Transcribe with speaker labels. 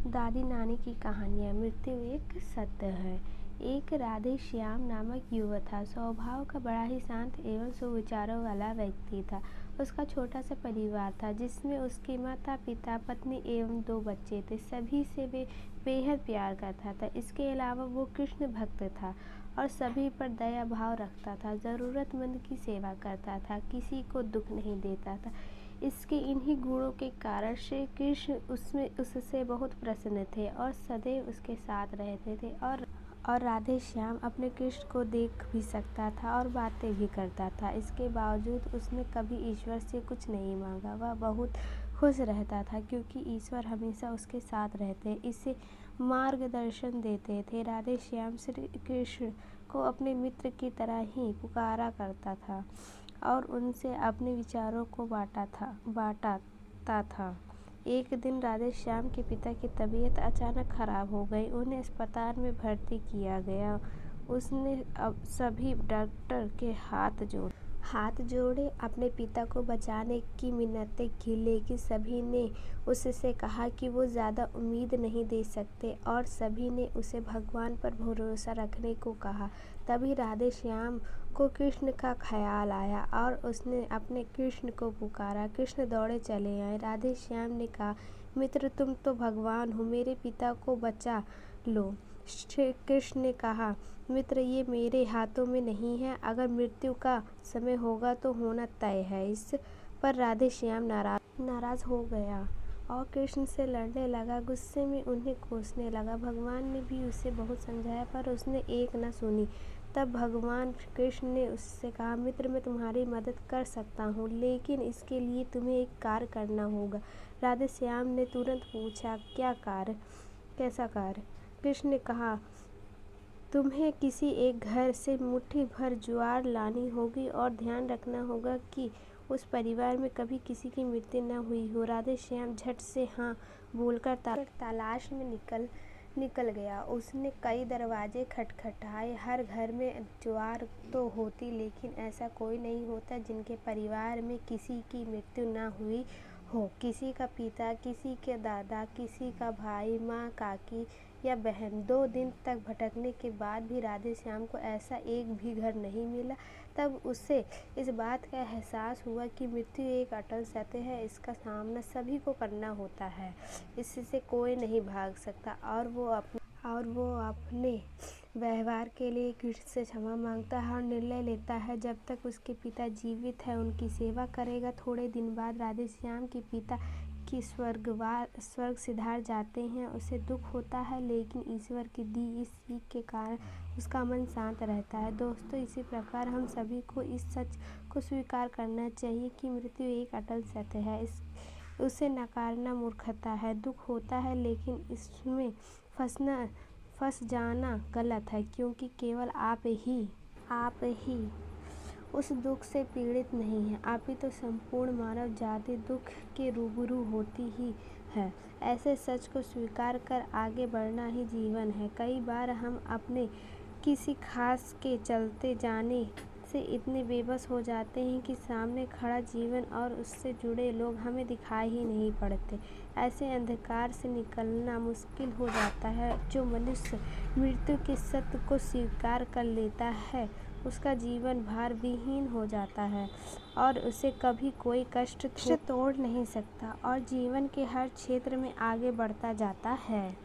Speaker 1: दादी नानी की कहानियाँ। मृत्यु एक सत्य है। एक राधे श्याम नामक युवक था। स्वभाव का बड़ा ही शांत एवं सुविचारों वाला व्यक्ति था। उसका छोटा सा परिवार था जिसमें उसके माता पिता, पत्नी एवं 2 बच्चे थे। सभी से वे बेहद प्यार करता था। इसके अलावा वो कृष्ण भक्त था और सभी पर दया भाव रखता था। ज़रूरतमंद की सेवा करता था, किसी को दुख नहीं देता था। इसके इन्हीं गुणों के कारण श्री कृष्ण उससे बहुत प्रसन्न थे और सदैव उसके साथ रहते थे। और राधे श्याम अपने कृष्ण को देख भी सकता था और बातें भी करता था। इसके बावजूद उसने कभी ईश्वर से कुछ नहीं मांगा। वह बहुत खुश रहता था क्योंकि ईश्वर हमेशा उसके साथ रहते, इसे मार्गदर्शन देते थे। राधे श्याम श्री कृष्ण को अपने मित्र की तरह ही पुकारा करता था और उनसे अपने विचारों को बांटता था। एक दिन राधे श्याम के पिता की तबीयत अचानक खराब हो गई। उन्हें अस्पताल में भर्ती किया गया। उसने अब सभी डॉक्टर के हाथ जोड़े अपने पिता को बचाने की मिन्नतें की, लेकिन सभी ने उससे कहा कि वो ज़्यादा उम्मीद नहीं दे सकते और सभी ने उसे भगवान पर भरोसा रखने को कहा। तभी राधे श्याम को कृष्ण का ख्याल आया और उसने अपने कृष्ण को पुकारा। कृष्ण दौड़े चले आए। राधे श्याम ने कहा, मित्र तुम तो भगवान हो, मेरे पिता को बचा लो। श्री कृष्ण ने कहा, मित्र ये मेरे हाथों में नहीं है, अगर मृत्यु का समय होगा तो होना तय है। इस पर राधे श्याम नाराज हो गया और कृष्ण से लड़ने लगा। गुस्से में उन्हें कोसने लगा। भगवान ने भी उसे बहुत समझाया पर उसने एक न सुनी। तब भगवान कृष्ण ने उससे कहा, मित्र मैं तुम्हारी मदद कर सकता हूँ, लेकिन इसके लिए तुम्हें एक कार्य करना होगा। राधे श्याम ने तुरंत पूछा, कैसा कार्य? कृष्ण ने कहा, तुम्हें किसी एक घर से मुट्ठी भर ज्वार लानी होगी और ध्यान रखना होगा कि उस परिवार में कभी किसी की मृत्यु न हुई हो। राधे श्याम झट से हाँ बोलकर तलाश में निकल गया। उसने कई दरवाजे खटखटाए। हर घर में ज्वार तो होती, लेकिन ऐसा कोई नहीं होता जिनके परिवार में किसी की मृत्यु न हुई हो। किसी का पिता, किसी के दादा, किसी का भाई, माँ, काकी या बहन। 2 दिन तक भटकने के बाद भी राधे श्याम को ऐसा एक भी घर नहीं मिला। तब उसे इस बात का एहसास हुआ कि मृत्यु एक अटल सत्य है। इसका सामना सभी को करना होता है, इससे कोई नहीं भाग सकता। और वो अपने व्यवहार के लिए कृष्ण से क्षमा मांगता है और निर्णय लेता है जब तक उसके पिता जीवित है उनकी सेवा करेगा। थोड़े दिन बाद राधे श्याम के पिता की स्वर्ग सिधार जाते हैं। उसे दुख होता है, लेकिन ईश्वर की दी इस सीख के कारण उसका मन शांत रहता है। दोस्तों, इसी प्रकार हम सभी को इस सच को स्वीकार करना चाहिए कि मृत्यु एक अटल सत्य है। उसे नकारना मूर्खता है। दुख होता है, लेकिन इसमें फंस जाना गलत है, क्योंकि केवल आप ही उस दुख से पीड़ित नहीं है, अपितु तो संपूर्ण मानव जाति दुख के रूबरू होती ही है। ऐसे सच को स्वीकार कर आगे बढ़ना ही जीवन है। कई बार हम अपने किसी खास के चलते जाने से इतने बेबस हो जाते हैं कि सामने खड़ा जीवन और उससे जुड़े लोग हमें दिखाई ही नहीं पड़ते। ऐसे अंधकार से निकलना मुश्किल हो जाता है। जो मनुष्य मृत्यु के सत्य को स्वीकार कर लेता है, उसका जीवन भार विहीन हो जाता है और उसे कभी कोई कष्ट तोड़ नहीं सकता और जीवन के हर क्षेत्र में आगे बढ़ता जाता है।